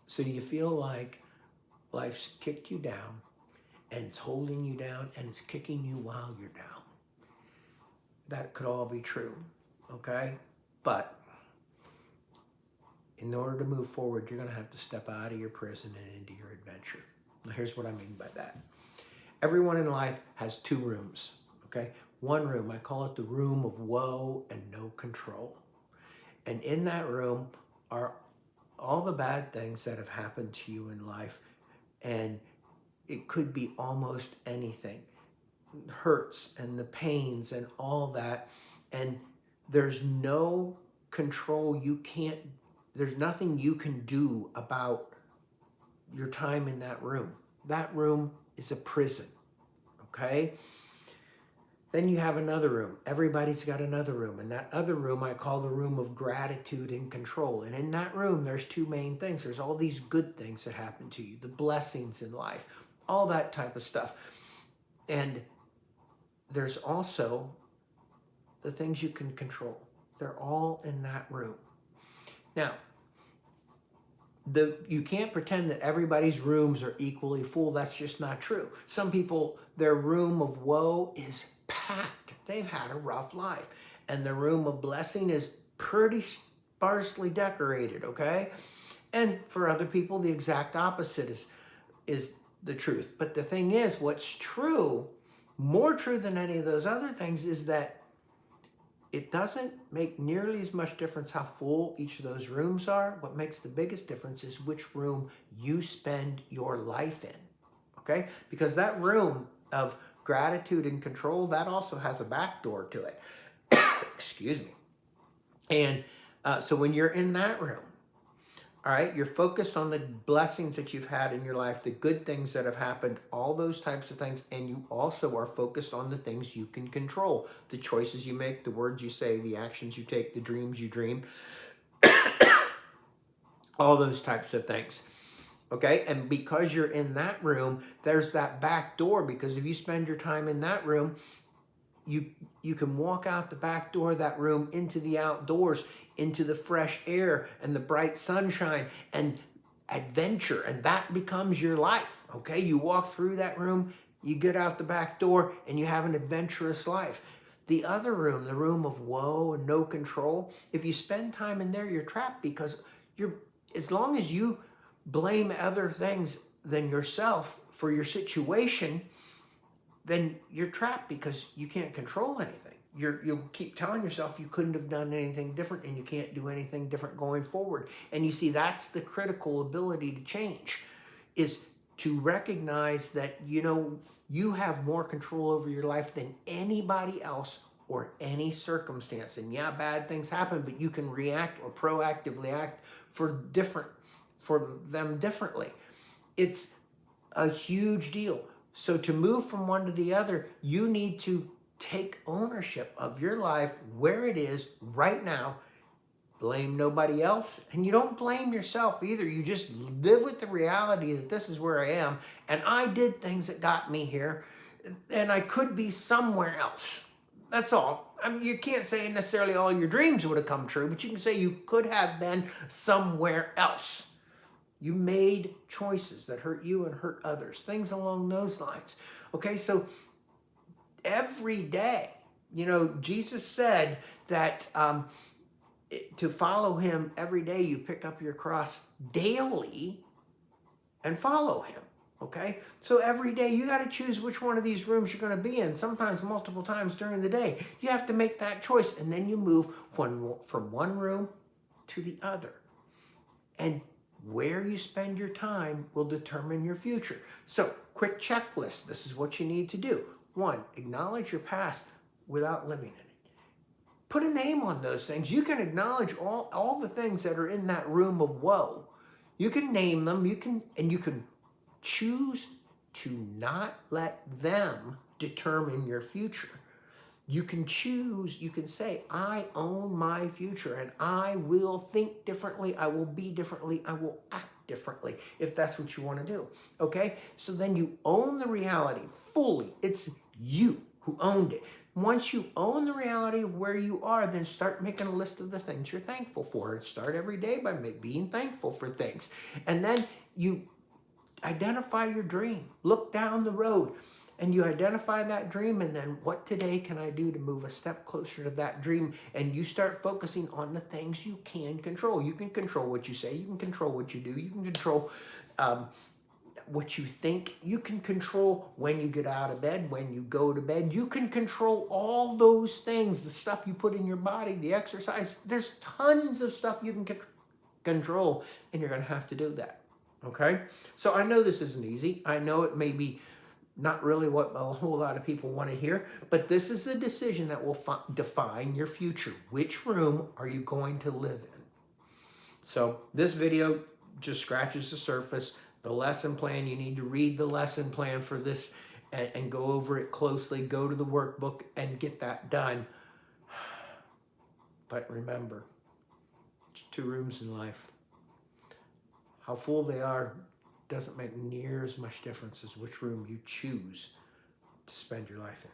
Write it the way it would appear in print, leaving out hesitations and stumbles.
So do you feel like life's kicked you down and it's holding you down and it's kicking you while you're down? That could all be true, okay? But in order to move forward, you're going to have to step out of your prison and into your adventure. Now, here's what I mean by that. Everyone in life has two rooms, okay? One room, I call it the room of woe and no control. And in that room are all the bad things that have happened to you in life. And it could be almost anything. Hurts and the pains and all that. And there's no control. There's nothing you can do about your time in that room. That room is a prison, okay? Then you have another room. Everybody's got another room. And that other room I call the room of gratitude and control. And in that room, there's two main things. There's all these good things that happen to you, the blessings in life, all that type of stuff. And there's also the things you can control. They're all in that room. Now, you can't pretend that everybody's rooms are equally full. That's just not true. Some people, their room of woe is packed. They've had a rough life. And their room of blessing is pretty sparsely decorated, okay? And for other people, the exact opposite is the truth. But the thing is, what's true, more true than any of those other things, is that it doesn't make nearly as much difference how full each of those rooms are. What makes the biggest difference is which room you spend your life in, okay? Because that room of gratitude and control, that also has a back door to it. Excuse me. And so when you're in that room, all right, you're focused on the blessings that you've had in your life, the good things that have happened, all those types of things. And you also are focused on the things you can control, the choices you make, the words you say, the actions you take, the dreams you dream, all those types of things. Okay, and because you're in that room, there's that back door, because if you spend your time in that room, you can walk out the back door of that room into the outdoors, into the fresh air and the bright sunshine and adventure, and that becomes your life, okay? You walk through that room, you get out the back door, and you have an adventurous life. The other room, the room of woe and no control, if you spend time in there, you're trapped, because as long as you blame other things than yourself for your situation, then you're trapped, because you can't control anything. You'll keep telling yourself you couldn't have done anything different, and you can't do anything different going forward. And you see, that's the critical ability to change, is to recognize that, you have more control over your life than anybody else or any circumstance. And yeah, bad things happen, but you can react or proactively act for them differently. It's a huge deal. So to move from one to the other, you need to take ownership of your life where it is right now. Blame nobody else, and you don't blame yourself either. You just live with the reality that this is where I am, and I did things that got me here, and I could be somewhere else. That's all. I mean, you can't say necessarily all your dreams would have come true, but you can say you could have been somewhere else. You made choices that hurt you and hurt others, things along those lines. Okay, so every day, Jesus said that to follow him every day, you pick up your cross daily and follow him. Okay, so every day you got to choose which one of these rooms you're going to be in, sometimes multiple times during the day. You have to make that choice, and then you move from one room to the other. And where you spend your time will determine your future. So, quick checklist. This is what you need to do. 1, acknowledge your past without living in it. Put a name on those things. You can acknowledge all the things that are in that room of woe. You can name them. You can choose to not let them determine your future. You can choose, you can say, I own my future, and I will think differently, I will be differently, I will act differently, if that's what you want to do, okay? So then you own the reality fully. It's you who owned it. Once you own the reality of where you are, then start making a list of the things you're thankful for. Start every day by being thankful for things. And then you identify your dream. Look down the road and you identify that dream, and then what today can I do to move a step closer to that dream? And you start focusing on the things you can control. You can control what you say. You can control what you do. You can control what you think. You can control when you get out of bed, when you go to bed. You can control all those things, the stuff you put in your body, the exercise. There's tons of stuff you can control, and you're going to have to do that. Okay? So I know this isn't easy. I know it may be not really what a whole lot of people want to hear, but this is a decision that will define your future. Which room are you going to live in? So this video just scratches the surface. The lesson plan, you need to read the lesson plan for this and go over it closely. Go to the workbook and get that done. But remember, there's 2 rooms in life. How full they are doesn't make near as much difference as which room you choose to spend your life in.